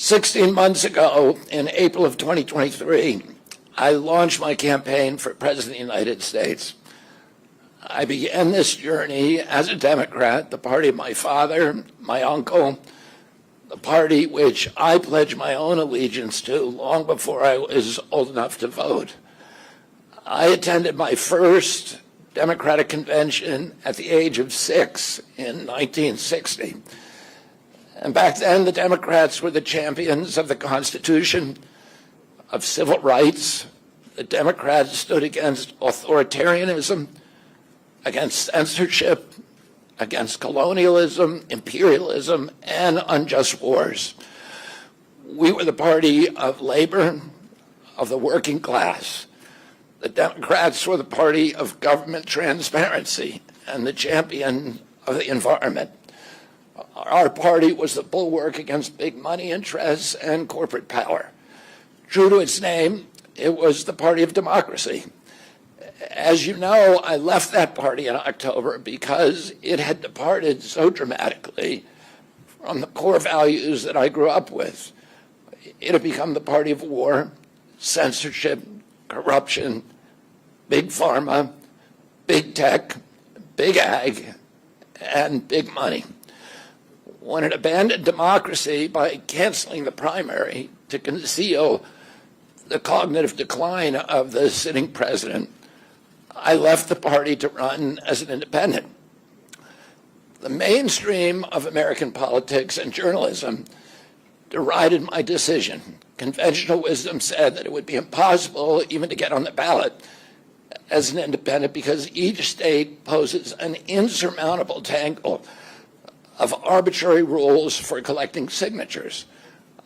16 months ago, in April of 2023, I launched my campaign for President of the United States. I began this journey as a Democrat, the party of my father, my uncle, the party which I pledged my own allegiance to long before I was old enough to vote. I attended my first Democratic convention at the age of 6 in 1960. And back then, the Democrats were the champions of the Constitution, of civil rights. The Democrats stood against authoritarianism, against censorship, against colonialism, imperialism, and unjust wars. We were the party of labor, of the working class. The Democrats were the party of government transparency and the champion of the environment. Our party was the bulwark against big money interests and corporate power. True to its name, it was the party of democracy. As you know, I left that party in October because it had departed so dramatically from the core values that I grew up with. It had become the party of war, censorship, corruption, big pharma, big tech, big ag, and big money. When it abandoned democracy by canceling the primary to conceal the cognitive decline of the sitting president, I left the party to run as an independent. The mainstream of American politics and journalism derided my decision. Conventional wisdom said that it would be impossible even to get on the ballot as an independent because each state poses an insurmountable tangle of arbitrary rules for collecting signatures.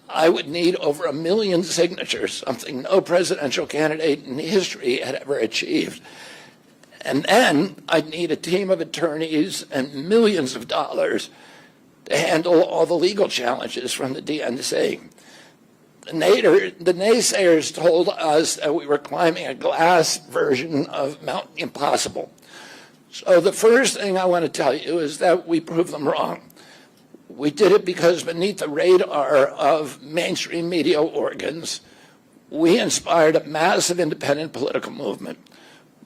I would need over 1 million signatures, something no presidential candidate in history had ever achieved. And then I'd need a team of attorneys and millions of dollars to handle all the legal challenges from the DNC. The naysayers told us that we were climbing a glass version of Mount Impossible. So the first thing I want to tell you is that we proved them wrong. We did it because beneath the radar of mainstream media organs, we inspired a massive independent political movement.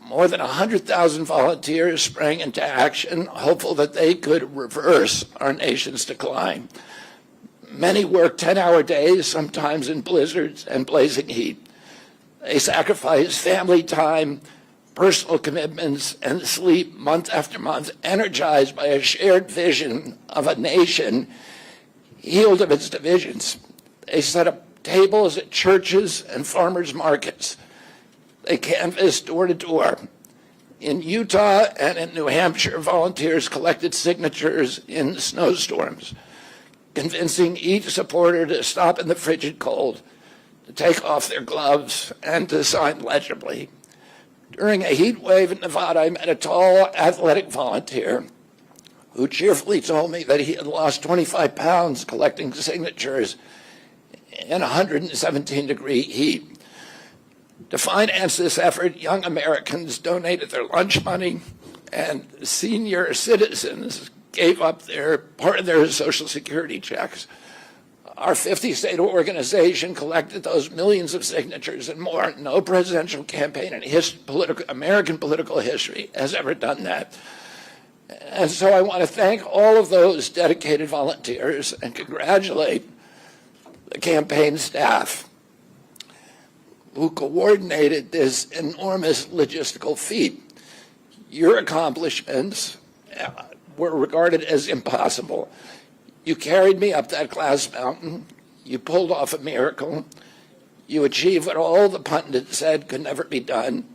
More than 100,000 volunteers sprang into action, hopeful that they could reverse our nation's decline. Many worked 10-hour days, sometimes in blizzards and blazing heat. They sacrificed family time, personal commitments, and sleep month after month, energized by a shared vision of a nation healed of its divisions. They set up tables at churches and farmers' markets. They canvassed door to door. In Utah and in New Hampshire, volunteers collected signatures in snowstorms, convincing each supporter to stop in the frigid cold, to take off their gloves, and to sign legibly. During a heat wave in Nevada, I met a tall, athletic volunteer who cheerfully told me that he had lost 25 pounds collecting signatures in 117-degree heat. To finance this effort, young Americans donated their lunch money, and senior citizens gave up part of their Social Security checks. Our 50-state organization collected those millions of signatures and more. No presidential campaign in American political history has ever done that. And so I want to thank all of those dedicated volunteers and congratulate the campaign staff who coordinated this enormous logistical feat. Your accomplishments were regarded as impossible. You carried me up that glass mountain. You pulled off a miracle. You achieved what all the pundits said could never be done.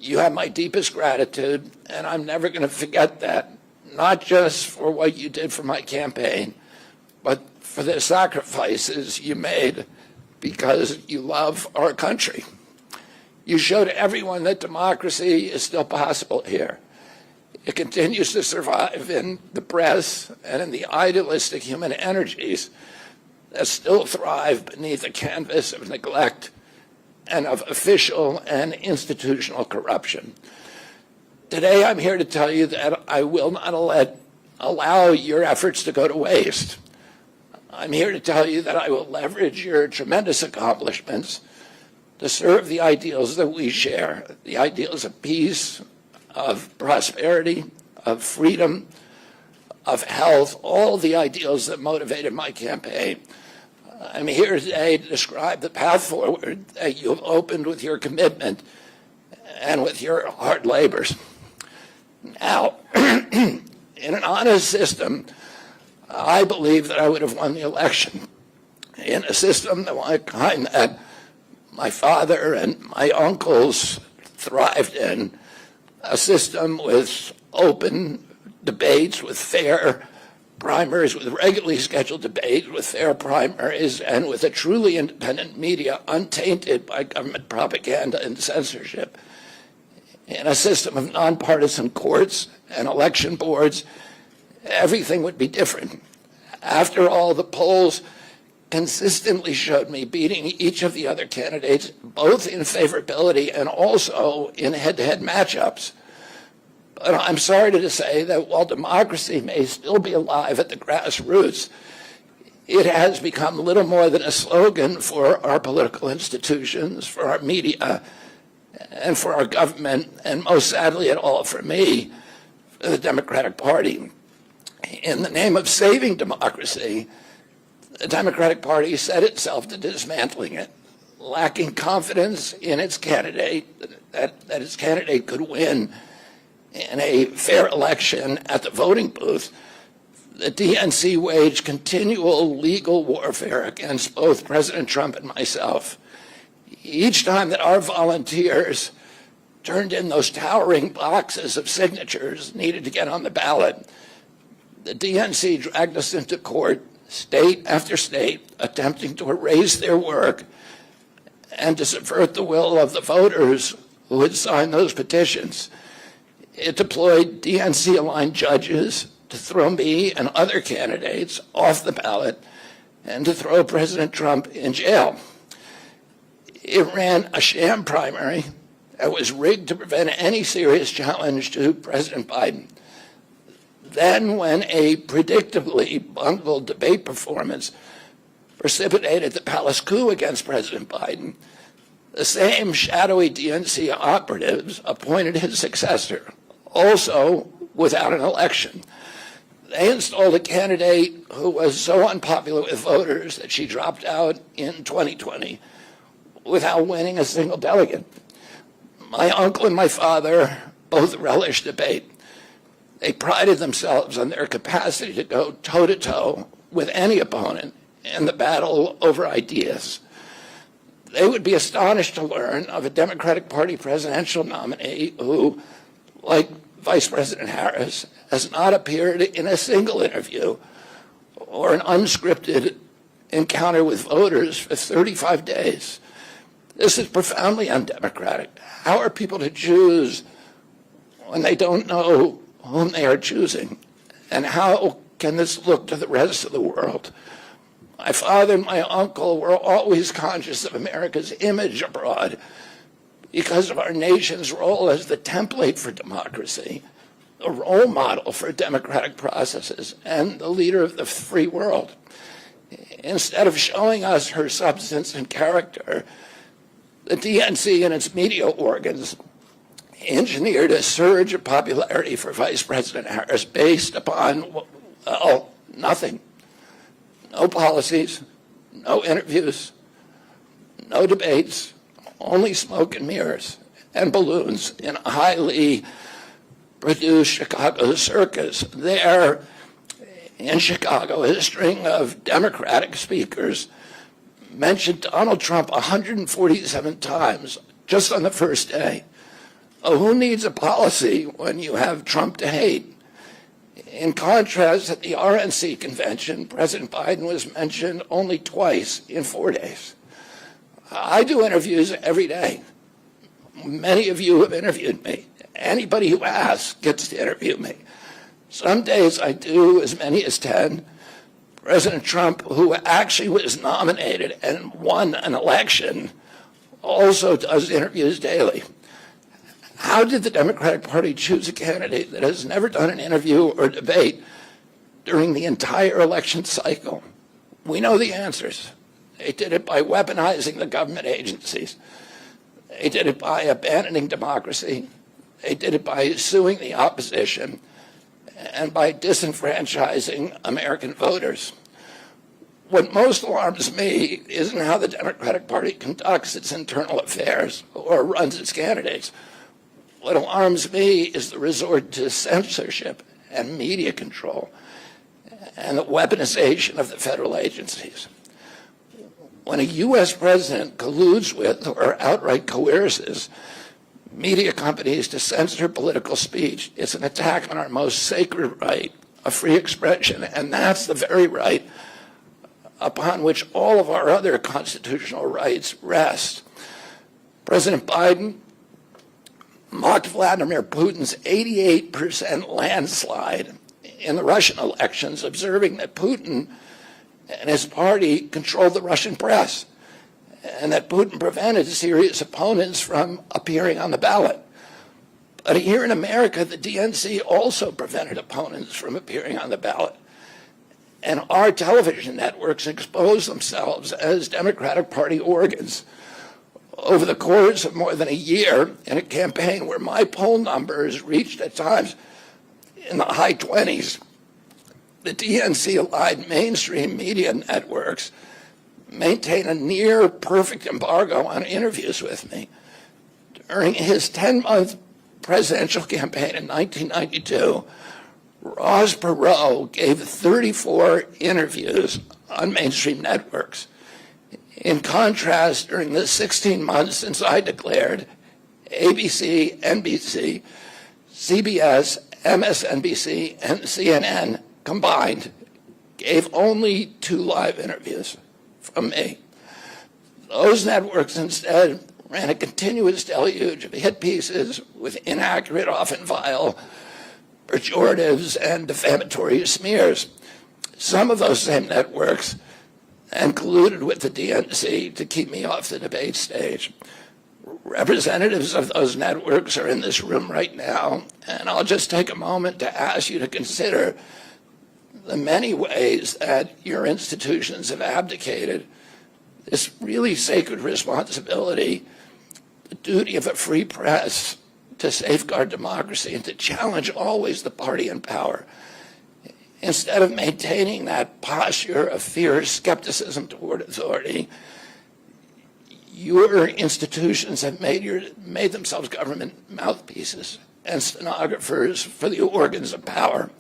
You have my deepest gratitude, and I'm never going to forget that, not just for what you did for my campaign, but for the sacrifices you made because you love our country. You showed everyone that democracy is still possible here. It continues to survive in the press and in the idealistic human energies that still thrive beneath a canvas of neglect and of official and institutional corruption. Today, I'm here to tell you that I will not allow your efforts to go to waste. I'm here to tell you that I will leverage your tremendous accomplishments to serve the ideals that we share, the ideals of peace, of prosperity, of freedom, of health, all the ideals that motivated my campaign. I'm here today to describe the path forward that you have opened with your commitment and with your hard labors. Now, in an honest system, I believe that I would have won the election. In a system the kind that my father and my uncles thrived in, a system with open debates, with fair primaries, with regularly scheduled debates, with fair primaries, and with a truly independent media untainted by government propaganda and censorship. In a system of nonpartisan courts and election boards, everything would be different. After all, the polls consistently showed me beating each of the other candidates, both in favorability and also in head-to-head matchups. But I'm sorry to say that while democracy may still be alive at the grassroots, it has become little more than a slogan for our political institutions, for our media, and for our government, and most sadly at all for me, for the Democratic Party. In the name of saving democracy, the Democratic Party set itself to dismantling it, lacking confidence in its candidate, that its candidate could win in a fair election at the voting booth. The DNC waged continual legal warfare against both President Trump and myself. Each time that our volunteers turned in those towering boxes of signatures needed to get on the ballot, the DNC dragged us into court, state after state, attempting to erase their work and to subvert the will of the voters who had signed those petitions. It deployed DNC-aligned judges to throw me and other candidates off the ballot and to throw President Trump in jail. It ran a sham primary that was rigged to prevent any serious challenge to President Biden. Then, when a predictably bungled debate performance precipitated the palace coup against President Biden, the same shadowy DNC operatives appointed his successor, also without an election. They installed a candidate who was so unpopular with voters that she dropped out in 2020 without winning a single delegate. My uncle and my father both relished debate. They prided themselves on their capacity to go toe-to-toe with any opponent in the battle over ideas. They would be astonished to learn of a Democratic Party presidential nominee who, like Vice President Harris, has not appeared in a single interview or an unscripted encounter with voters for 35 days. This is profoundly undemocratic. How are people to choose when they don't know whom they are choosing? And how can this look to the rest of the world? My father and my uncle were always conscious of America's image abroad because of our nation's role as the template for democracy, the role model for democratic processes, and the leader of the free world. Instead of showing us her substance and character, the DNC and its media organs engineered a surge of popularity for Vice President Harris based upon, well, nothing. No policies, no interviews, no debates, only smoke and mirrors and balloons in a highly produced Chicago circus. There in Chicago, a string of Democratic speakers mentioned Donald Trump 147 times just on the first day. Oh, who needs a policy when you have Trump to hate? In contrast, at the RNC convention, President Biden was mentioned only twice in 4 days. I do interviews every day. Many of you have interviewed me. Anybody who asks gets to interview me. Some days I do as many as 10. President Trump, who actually was nominated and won an election, also does interviews daily. How did the Democratic Party choose a candidate that has never done an interview or debate during the entire election cycle? We know the answers. They did it by weaponizing the government agencies. They did it by abandoning democracy. They did it by suing the opposition and by disenfranchising American voters. What most alarms me isn't how the Democratic Party conducts its internal affairs or runs its candidates. What alarms me is the resort to censorship and media control and the weaponization of the federal agencies. When a U.S. president colludes with or outright coerces media companies to censor political speech, it's an attack on our most sacred right of free expression, and that's the very right upon which all of our other constitutional rights rest. President Biden mocked Vladimir Putin's 88% landslide in the Russian elections, observing that Putin and his party controlled the Russian press and that Putin prevented serious opponents from appearing on the ballot. But here in America, the DNC also prevented opponents from appearing on the ballot. And our television networks exposed themselves as Democratic Party organs. Over the course of more than a year, in a campaign where my poll numbers reached at times in the high 20s, the DNC-allied mainstream media networks maintain a near perfect embargo on interviews with me. During his 10-month presidential campaign in 1992, Ross Perot gave 34 interviews on mainstream networks. In contrast, during the 16 months since I declared, ABC, NBC, CBS, MSNBC, and CNN combined gave only 2 live interviews from me. Those networks instead ran a continuous deluge of hit pieces with inaccurate, often vile, pejoratives and defamatory smears. Some of those same networks and colluded with the DNC to keep me off the debate stage. Representatives of those networks are in this room right now, and I'll just take a moment to ask you to consider the many ways that your institutions have abdicated this really sacred responsibility, the duty of a free press to safeguard democracy and to challenge always the party in power. Instead of maintaining that posture of fierce skepticism toward authority, your institutions have made themselves government mouthpieces and stenographers for the organs of power.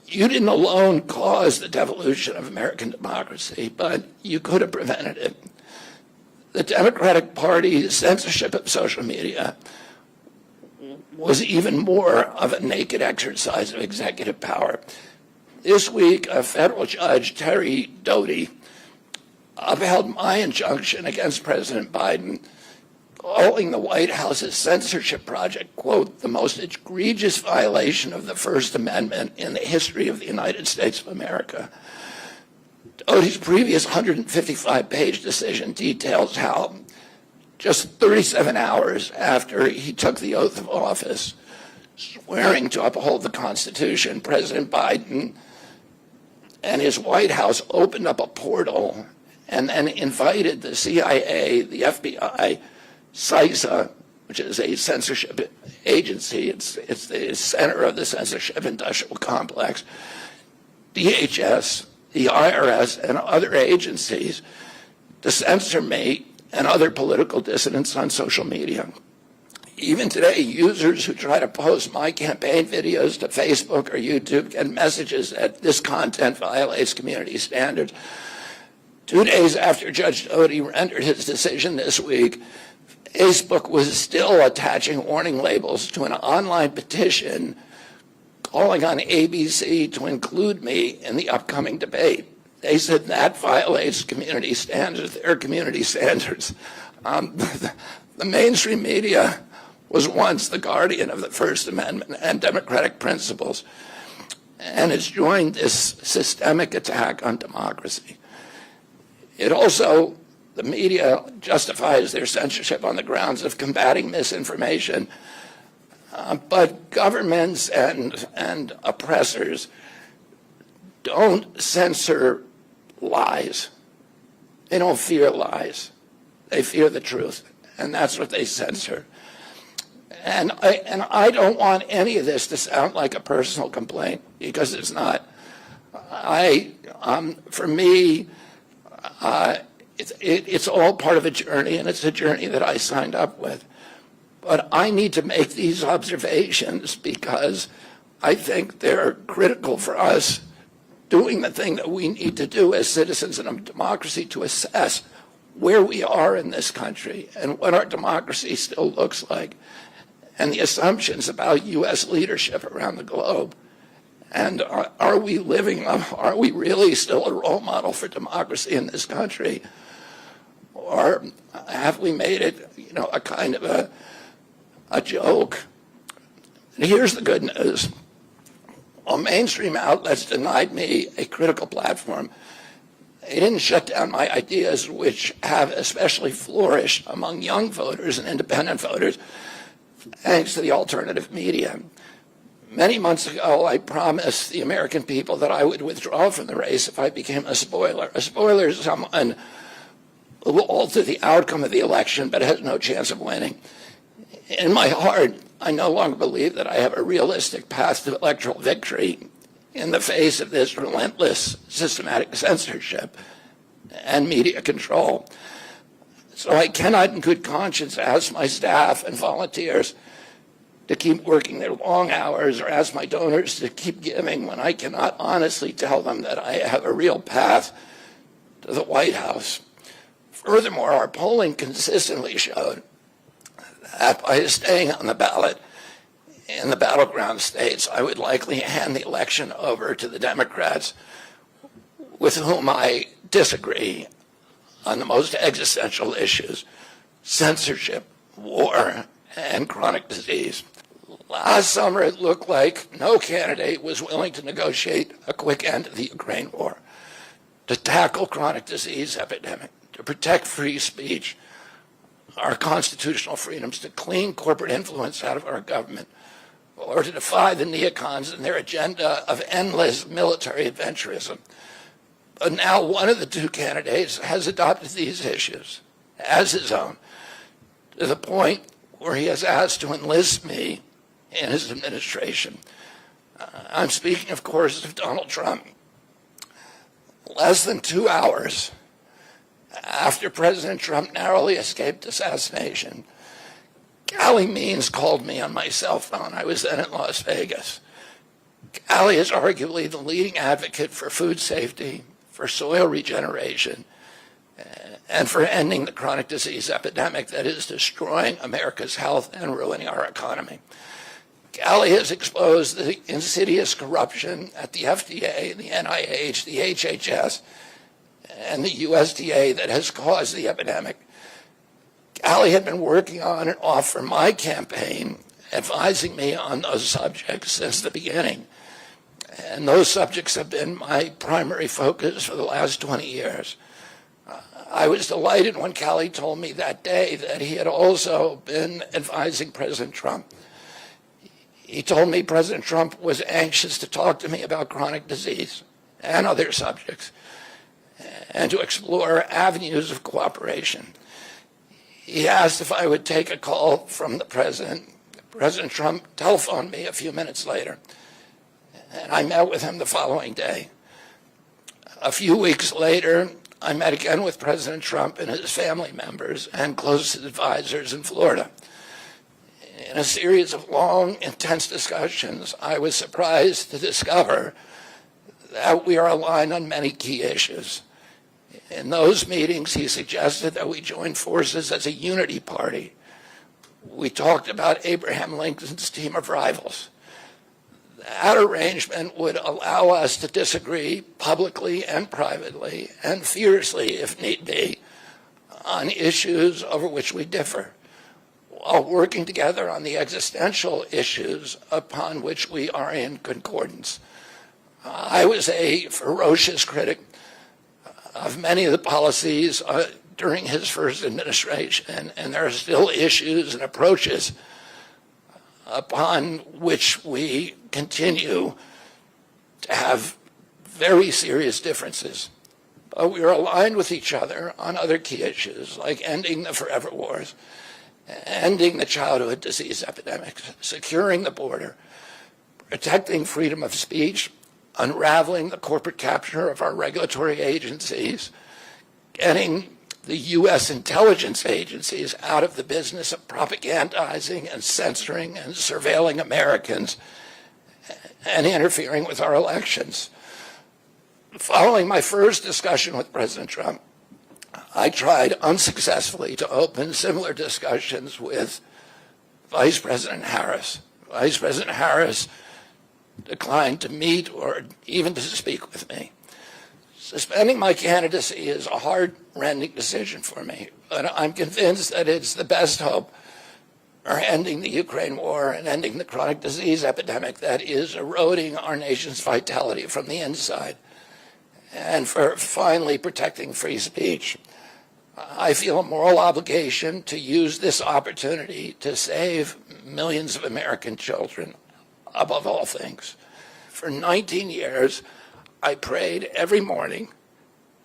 You didn't alone cause the devolution of American democracy, but you could have prevented it. The Democratic Party's censorship of social media was even more of a naked exercise of executive power. This week, a federal judge, Terry Doty, upheld my injunction against President Biden, calling the White House's censorship project, quote, the most egregious violation of the First Amendment in the history of the United States of America. Doty's previous 155-page decision details how just 37 hours after he took the oath of office, swearing to uphold the Constitution, President Biden and his White House opened up a portal and then invited the CIA, the FBI, CISA, which is a censorship agency, it's the center of the censorship industrial complex, DHS, the IRS, and other agencies to censor me and other political dissidents on social media. Even today, users who try to post my campaign videos to Facebook or YouTube get messages that this content violates community standards. 2 days after Judge Doty rendered his decision this week, Facebook was still attaching warning labels to an online petition calling on ABC to include me in the upcoming debate. They said that violates community standards, their community standards. The mainstream media was once the guardian of the First Amendment and democratic principles, and it's joined this systemic attack on democracy. It also, the media justifies their censorship on the grounds of combating misinformation, but governments and oppressors don't censor lies. They don't fear lies. They fear the truth, and that's what they censor. And I don't want any of this to sound like a personal complaint, because it's not. For me, it's all part of a journey, and it's a journey that I signed up with. But I need to make these observations because I think they're critical for us doing the thing that we need to do as citizens in a democracy to assess where we are in this country and what our democracy still looks like, and the assumptions about U.S. leadership around the globe. And are we really still a role model for democracy in this country? Or have we made it, a kind of a joke? And here's the good news. While mainstream outlets denied me a critical platform, they didn't shut down my ideas, which have especially flourished among young voters and independent voters, thanks to the alternative media. Many months ago, I promised the American people that I would withdraw from the race if I became a spoiler. A spoiler is someone who will alter the outcome of the election but has no chance of winning. In my heart, I no longer believe that I have a realistic path to electoral victory in the face of this relentless systematic censorship and media control. So I cannot in good conscience ask my staff and volunteers to keep working their long hours or ask my donors to keep giving when I cannot honestly tell them that I have a real path to the White House. Furthermore, our polling consistently showed that by staying on the ballot in the battleground states, I would likely hand the election over to the Democrats with whom I disagree on the most existential issues: censorship, war, and chronic disease. Last summer, it looked like no candidate was willing to negotiate a quick end to the Ukraine war, to tackle chronic disease epidemic, to protect free speech, our constitutional freedoms, to clean corporate influence out of our government, or to defy the neocons and their agenda of endless military adventurism. But now one of the two candidates has adopted these issues as his own, to the point where he has asked to enlist me in his administration. I'm speaking, of course, of Donald Trump. Less than 2 hours after President Trump narrowly escaped assassination, Callie Means called me on my cell phone. I was then in Las Vegas. Callie is arguably the leading advocate for food safety, for soil regeneration, and for ending the chronic disease epidemic that is destroying America's health and ruining our economy. Callie has exposed the insidious corruption at the FDA, the NIH, the HHS, and the USDA that has caused the epidemic. Callie had been working on and off for my campaign, advising me on those subjects since the beginning. And those subjects have been my primary focus for the last 20 years. I was delighted when Callie told me that day that he had also been advising President Trump. He told me President Trump was anxious to talk to me about chronic disease and other subjects, and to explore avenues of cooperation. He asked if I would take a call from the president. President Trump telephoned me a few minutes later, and I met with him the following day. A few weeks later, I met again with President Trump and his family members and closest advisors in Florida. In a series of long, intense discussions, I was surprised to discover that we are aligned on many key issues. In those meetings, he suggested that we join forces as a unity party. We talked about Abraham Lincoln's team of rivals. That arrangement would allow us to disagree publicly and privately, and fiercely, if need be, on issues over which we differ, while working together on the existential issues upon which we are in concordance. I was a ferocious critic of many of the policies during his first administration, and there are still issues and approaches upon which we continue to have very serious differences. We are aligned with each other on other key issues like ending the forever wars, ending the childhood disease epidemics, securing the border, protecting freedom of speech, unraveling the corporate capture of our regulatory agencies, getting the U.S. intelligence agencies out of the business of propagandizing and censoring and surveilling Americans and interfering with our elections. Following my first discussion with President Trump, I tried unsuccessfully to open similar discussions with Vice President Harris. Vice President Harris declined to meet or even to speak with me. Suspending my candidacy is a heart-rending decision for me, but I'm convinced that it's the best hope for ending the Ukraine war and ending the chronic disease epidemic that is eroding our nation's vitality from the inside, and for finally protecting free speech. I feel a moral obligation to use this opportunity to save millions of American children above all things. For 19 years, I prayed every morning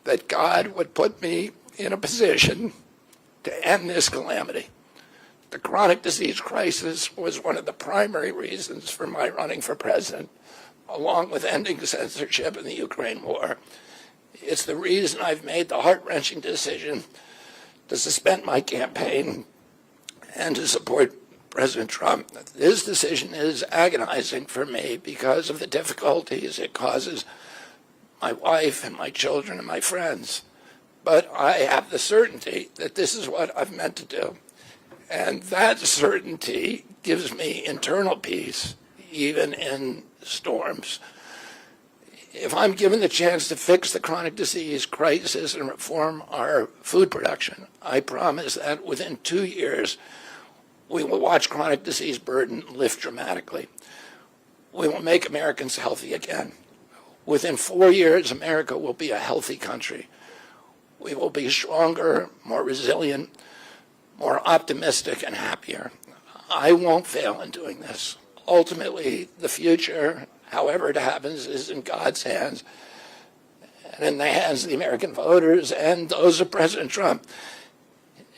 that God would put me in a position to end this calamity. The chronic disease crisis was one of the primary reasons for my running for president, along with ending censorship in the Ukraine war. It's the reason I've made the heart-wrenching decision to suspend my campaign and to support President Trump. This decision is agonizing for me because of the difficulties it causes my wife and my children and my friends. But I have the certainty that this is what I've meant to do. And that certainty gives me internal peace, even in storms. If I'm given the chance to fix the chronic disease crisis and reform our food production, I promise that within 2 years, we will watch chronic disease burden lift dramatically. We will make Americans healthy again. Within 4 years, America will be a healthy country. We will be stronger, more resilient, more optimistic, and happier. I won't fail in doing this. Ultimately, the future, however it happens, is in God's hands and in the hands of the American voters and those of President Trump.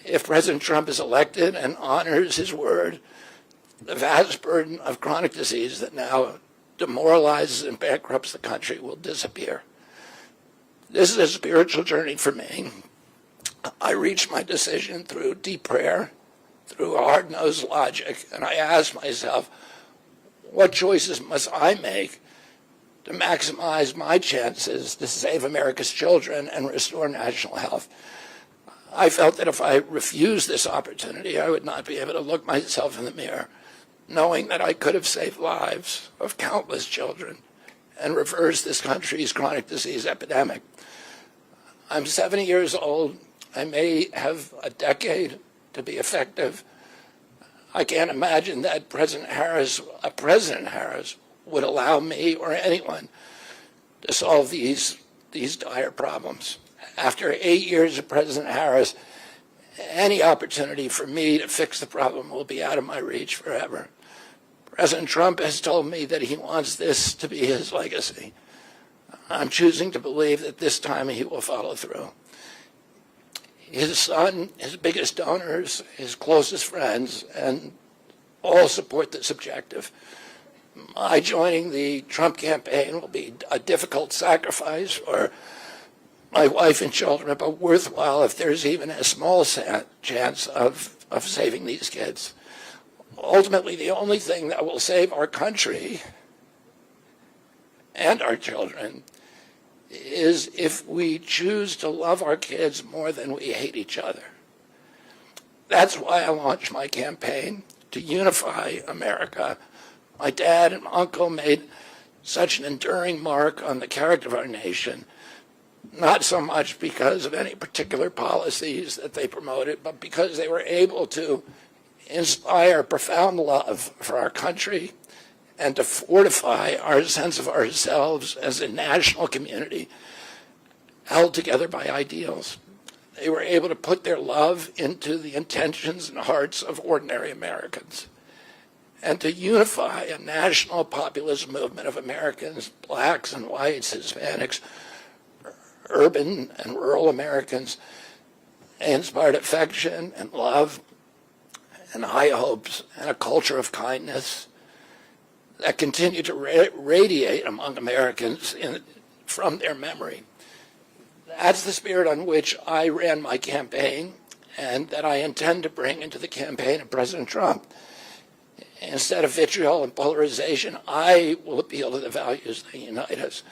If President Trump is elected and honors his word, the vast burden of chronic disease that now demoralizes and bankrupts the country will disappear. This is a spiritual journey for me. I reached my decision through deep prayer, through hard-nosed logic, and I asked myself, what choices must I make to maximize my chances to save America's children and restore national health? I felt that if I refused this opportunity, I would not be able to look myself in the mirror, knowing that I could have saved lives of countless children and reversed this country's chronic disease epidemic. I'm 70 years old. I may have a decade to be effective. I can't imagine that President Harris would allow me or anyone to solve these dire problems. After 8 years of President Harris, any opportunity for me to fix the problem will be out of my reach forever. President Trump has told me that he wants this to be his legacy. I'm choosing to believe that this time he will follow through. His son, his biggest donors, his closest friends, and all support this objective. My joining the Trump campaign will be a difficult sacrifice for my wife and children, but worthwhile if there's even a small chance of saving these kids. Ultimately, the only thing that will save our country and our children is if we choose to love our kids more than we hate each other. That's why I launched my campaign to unify America. My dad and uncle made such an enduring mark on the character of our nation, not so much because of any particular policies that they promoted, but because they were able to inspire profound love for our country and to fortify our sense of ourselves as a national community held together by ideals. They were able to put their love into the intentions and hearts of ordinary Americans and to unify a national populist movement of Americans, blacks and whites, Hispanics, urban and rural Americans. They inspired affection and love and high hopes and a culture of kindness that continue to radiate among Americans from their memory. That's the spirit on which I ran my campaign and that I intend to bring into the campaign of President Trump. Instead of vitriol and polarization, I will appeal to the values that unite us,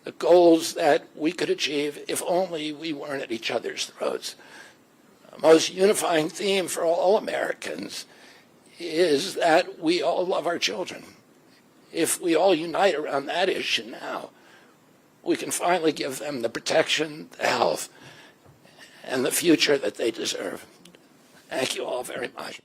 the goals that we could achieve if only we weren't at each other's throats. The most unifying theme for all Americans is that we all love our children. If we all unite around that issue now, we can finally give them the protection, the health, and the future that they deserve. Thank you all very much.